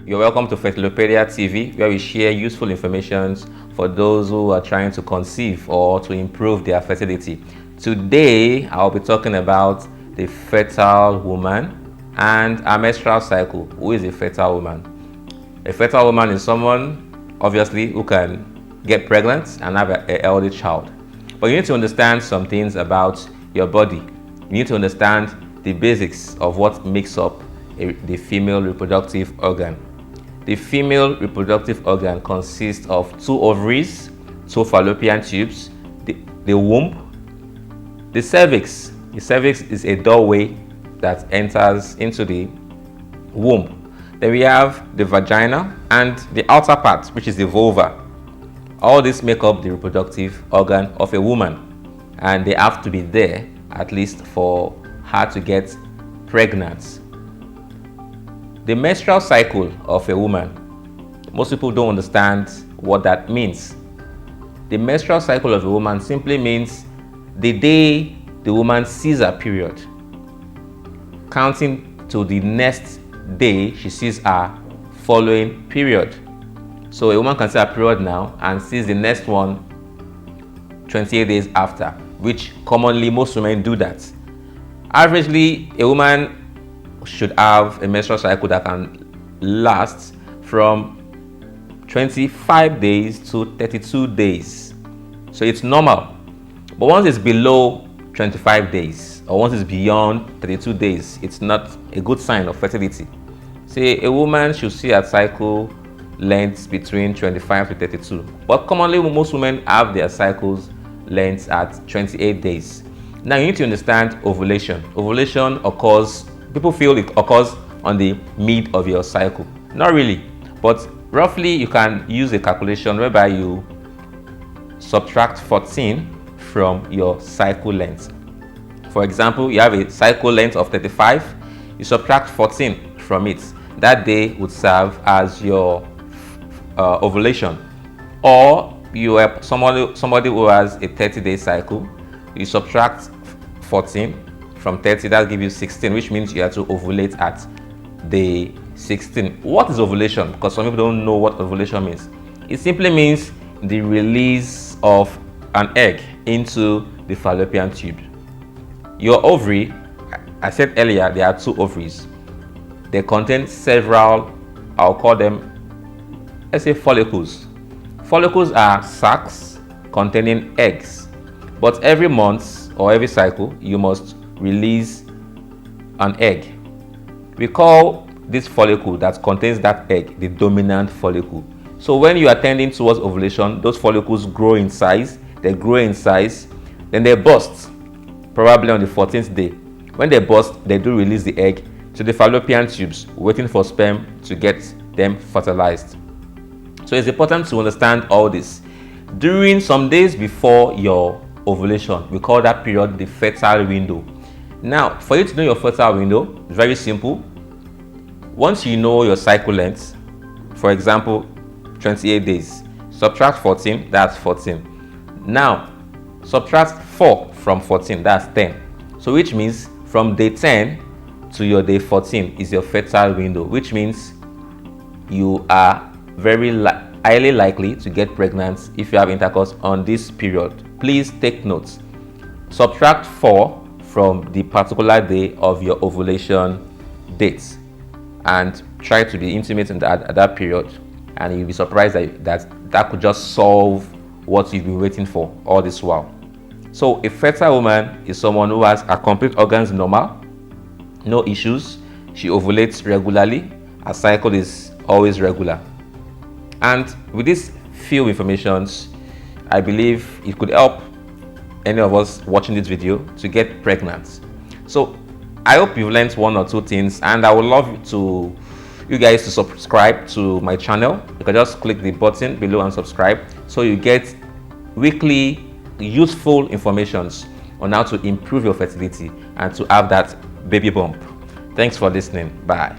You're welcome to Fertilopedia TV, where we share useful information for those who are trying to conceive or to improve their fertility. Today, I'll be talking about the fertile woman and a menstrual cycle. Who is a fertile woman? A fertile woman is someone, obviously, who can get pregnant and have a healthy child. But you need to understand some things about your body. You need to understand the basics of what makes up the female reproductive organ. The female reproductive organ consists of 2 ovaries, 2 fallopian tubes, the womb, the cervix. The cervix is a doorway that enters into the womb. Then we have the vagina and the outer part, which is the vulva. All this make up the reproductive organ of a woman, and they have to be there at least for her to get pregnant. The menstrual cycle of a woman, most people don't understand what that means. The menstrual cycle of a woman simply means the day the woman sees her period, counting to the next day she sees her following period. So a woman can see her period now and sees the next one 28 days after, which commonly most women do that. Averagely, a woman should have a menstrual cycle that can last from 25 days to 32 days. So it's normal. But once it's below 25 days or once it's beyond 32 days, it's not a good sign of fertility. Say a woman should see her cycle lengths between 25 to 32. But commonly, most women have their cycles lengths at 28 days. Now you need to understand ovulation. Ovulation occurs, people feel it occurs on the mid of your cycle. Not really, but roughly you can use a calculation whereby you subtract 14 from your cycle length. For example, you have a cycle length of 35, you subtract 14 from it. That day would serve as your ovulation. Or you have somebody who has a 30-day cycle, you subtract 14 from 30, that gives you 16, which means you have to ovulate at day 16. What is ovulation? Because some people don't know what ovulation means. It simply means the release of an egg into the fallopian tube. Your ovary, I said earlier, there are 2 ovaries. They contain several, I'll call them, let's say, follicles. Follicles are sacs containing eggs, but every month or every cycle you must release an egg. We call this follicle that contains that egg the dominant follicle. So when you are tending towards ovulation, those follicles grow in size, then they burst, probably on the 14th day. When they burst, they do release the egg to the fallopian tubes, waiting for sperm to get them fertilized. So it's important to understand all this. During some days before your ovulation, we call that period the fertile window. Now, for you to know your fertile window, it's very simple. Once you know your cycle length, for example, 28 days, subtract 14, that's 14. Now, subtract 4 from 14, that's 10. So which means from day 10 to your day 14 is your fertile window, which means you are very highly likely to get pregnant if you have intercourse on this period. Please take notes. Subtract 4 from the particular day of your ovulation date and try to be intimate at that period, and you'll be surprised that could just solve what you've been waiting for all this while. So a fertile woman is someone who has her complete organs normal, no issues, she ovulates regularly, her cycle is always regular. And with these few informations, I believe it could help any of us watching this video to get pregnant. So I hope you've learned 1 or 2 things, and I would love you guys to subscribe to my channel. You can just click the button below and subscribe, so you get weekly useful informations on how to improve your fertility and to have that baby bump. Thanks for listening. Bye.